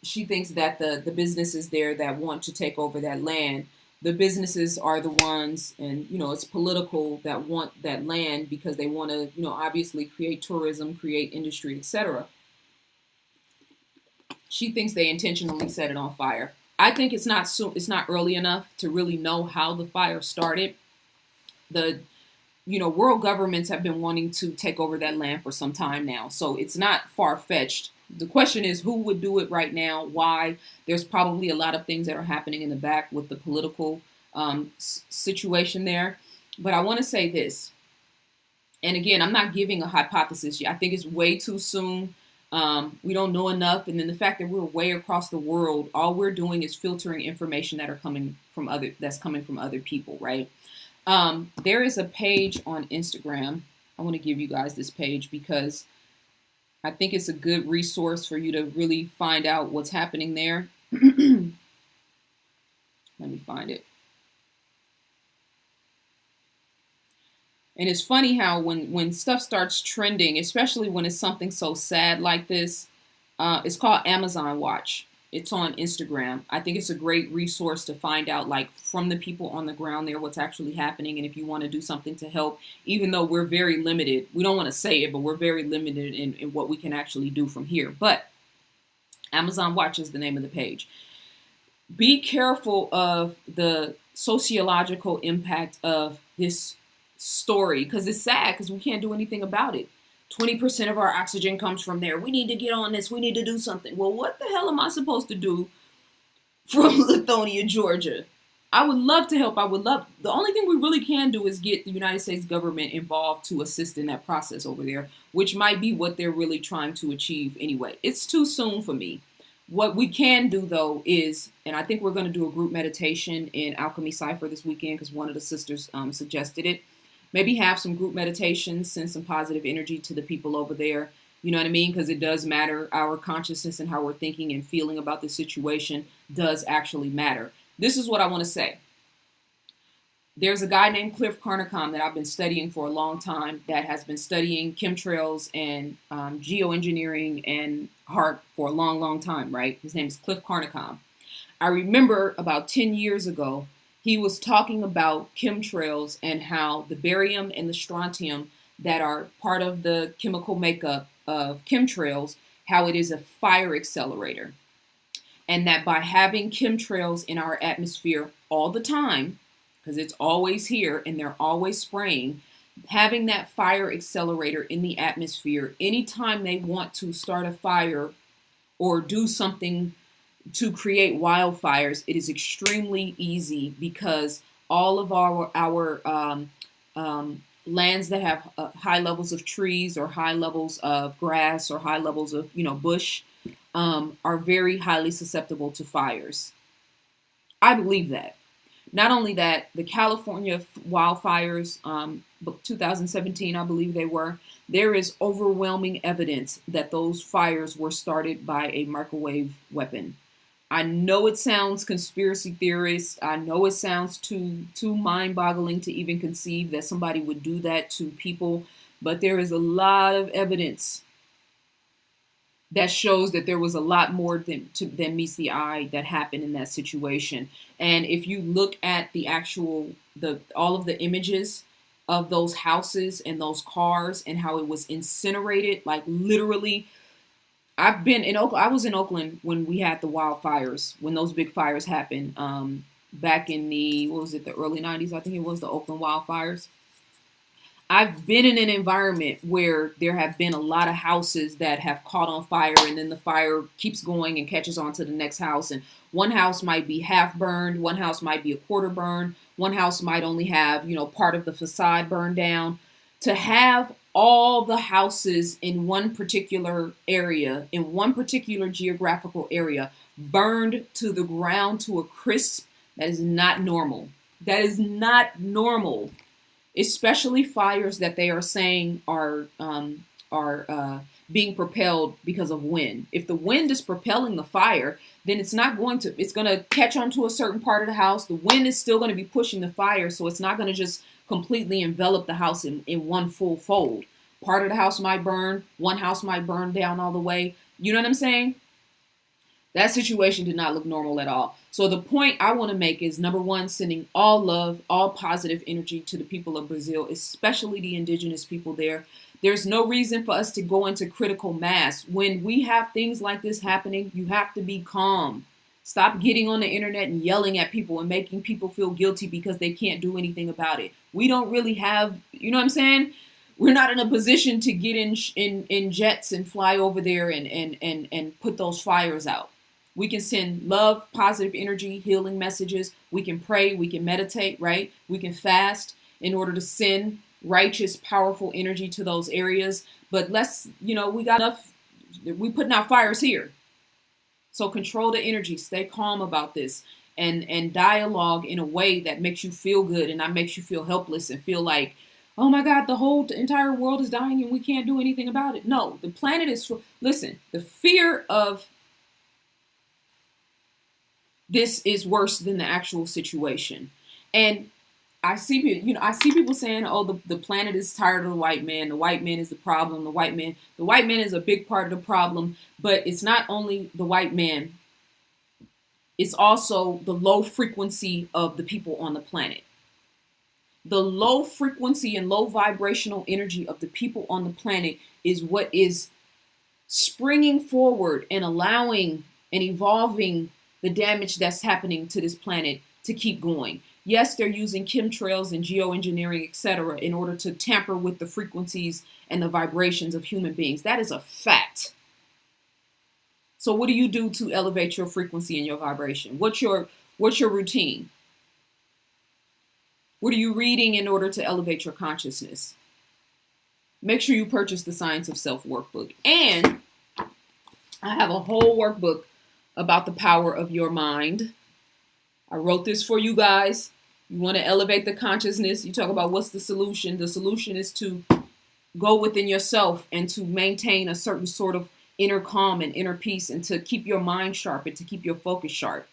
she thinks that the businesses there that want to take over that land, the businesses are the ones, and it's political, that want that land because they want to obviously create tourism, create industry, etc. She thinks they intentionally set it on fire. I think it's not early enough to really know how the fire started. The world governments have been wanting to take over that land for some time now, so it's not far-fetched. The question is who would do it right now, why? There's probably a lot of things that are happening in the back with the political situation there. But I want to say this, and again, I'm not giving a hypothesis yet. I think it's way too soon. We don't know enough, and then the fact that we're way across the world, all we're doing is filtering information that's coming from other people, right? There is a page on Instagram. I want to give you guys this page because I think it's a good resource for you to really find out what's happening there. Let me find it. And it's funny how when stuff starts trending, especially when it's something so sad like this, it's called Amazon Watch. It's on Instagram. I think it's a great resource to find out, like, from the people on the ground there, what's actually happening. And if you want to do something to help, even though we're very limited, we don't want to say it, but we're very limited in what we can actually do from here. But Amazon Watch is the name of the page. Be careful of the sociological impact of this story, because it's sad, because we can't do anything about it. 20% of our oxygen comes from there. We need to get on this. We need to do something. Well, what the hell am I supposed to do from Lithonia, Georgia? I would love to help. The only thing we really can do is get the United States government involved to assist in that process over there, which might be what they're really trying to achieve anyway. It's too soon for me. What we can do, though, is, and I think we're going to do a group meditation in Alchemy Cypher this weekend because one of the sisters suggested it. Maybe have some group meditations, send some positive energy to the people over there. You know what I mean? Because it does matter. Our consciousness and how we're thinking and feeling about the situation does actually matter. This is what I want to say. There's a guy named Cliff Carnicom that I've been studying for a long time that has been studying chemtrails and geoengineering and heart for a long, long time, right? His name is Cliff Carnicom. I remember about 10 years ago, he was talking about chemtrails and how the barium and the strontium that are part of the chemical makeup of chemtrails, how it is a fire accelerator. And that by having chemtrails in our atmosphere all the time, because it's always here and they're always spraying, having that fire accelerator in the atmosphere, anytime they want to start a fire or do something to create wildfires, it is extremely easy because all of our lands that have high levels of trees or high levels of grass or high levels of bush are very highly susceptible to fires. I believe that. Not only that, the California wildfires, 2017, I believe they were, there is overwhelming evidence that those fires were started by a microwave weapon. I know it sounds conspiracy theorist. I know it sounds too mind-boggling to even conceive that somebody would do that to people, but there is a lot of evidence that shows that there was a lot more than meets the eye that happened in that situation. And if you look at all of the images of those houses and those cars and how it was incinerated, like literally, I've been in Oakland. I was in Oakland when we had the wildfires, when those big fires happened, back in the early 90s, I think it was, the Oakland wildfires. I've been in an environment where there have been a lot of houses that have caught on fire, and then the fire keeps going and catches on to the next house. And one house might be half burned, one house might be a quarter burned, one house might only have, part of the facade burned down. To have all the houses in one particular area, in one particular geographical area, burned to the ground to a crisp, that is not normal. That is not normal. Especially fires that they are saying are being propelled because of wind. If the wind is propelling the fire, then it's going to catch onto a certain part of the house. The wind is still going to be pushing the fire, so it's not going to just completely envelop the house in one full fold. Part of the house might burn, one house might burn down all the way. You know what I'm saying? That situation did not look normal at all. So the point I want to make is, number one, sending all love, all positive energy to the people of Brazil, especially the indigenous people there. There's no reason for us to go into critical mass. When we have things like this happening, you have to be calm. Stop getting on the internet and yelling at people and making people feel guilty because they can't do anything about it. We don't really have, you know what I'm saying? We're not in a position to get in jets and fly over there and put those fires out. We can send love, positive energy, healing messages. We can pray. We can meditate, right? We can fast in order to send righteous, powerful energy to those areas. But we got enough. We putting out fires here. So control the energy. Stay calm about this and dialogue in a way that makes you feel good and not makes you feel helpless and feel like, oh my God, the entire world is dying and we can't do anything about it. No, the planet is, listen, the fear of this is worse than the actual situation. And I see people saying, "Oh, the planet is tired of the white man. The white man is the problem. The white man is a big part of the problem." But it's not only the white man; it's also the low frequency of the people on the planet. The low frequency and low vibrational energy of the people on the planet is what is springing forward and allowing and evolving the damage that's happening to this planet to keep going. Yes, they're using chemtrails and geoengineering, etc., in order to tamper with the frequencies and the vibrations of human beings. That is a fact. So what do you do to elevate your frequency and your vibration? What's your routine? What are you reading in order to elevate your consciousness? Make sure you purchase the Science of Self workbook. And I have a whole workbook about the power of your mind. I wrote this for you guys. You want to elevate the consciousness. You talk about what's the solution. The solution is to go within yourself and to maintain a certain sort of inner calm and inner peace and to keep your mind sharp and to keep your focus sharp.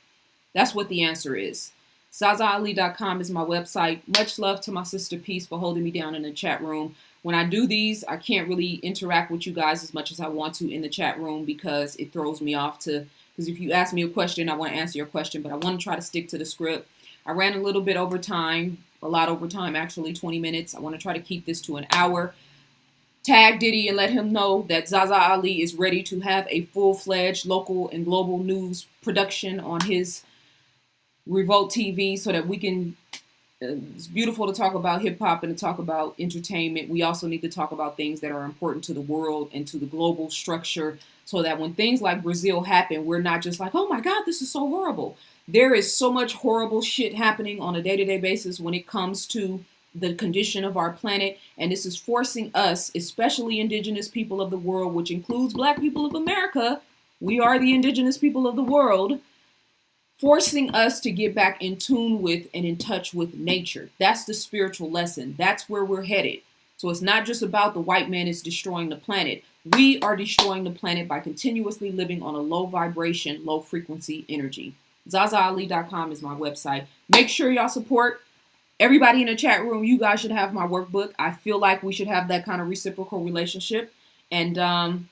That's what the answer is. ZaZaAli.com is my website. Much love to my sister Peace for holding me down in the chat room. When I do these, I can't really interact with you guys as much as I want to in the chat room because it throws me off because if you ask me a question, I want to answer your question, but I want to try to stick to the script. I ran a little bit over time, a lot over time, actually 20 minutes. I want to try to keep this to an hour. Tag Diddy and let him know that ZaZa Ali is ready to have a full-fledged local and global news production on his Revolt TV so that we can, it's beautiful to talk about hip hop and to talk about entertainment. We also need to talk about things that are important to the world and to the global structure so that when things like Brazil happen, we're not just like, oh my God, this is so horrible. There is so much horrible shit happening on a day-to-day basis when it comes to the condition of our planet. And this is forcing us, especially indigenous people of the world, which includes Black people of America. We are the indigenous people of the world. Forcing us to get back in tune with and in touch with nature. That's the spiritual lesson. That's where we're headed. So it's not just about the white man is destroying the planet. We are destroying the planet by continuously living on a low vibration, low frequency energy. ZaZaAli.com is my website. Make sure y'all support everybody in the chat room. You guys should have my workbook. I feel like we should have that kind of reciprocal relationship. And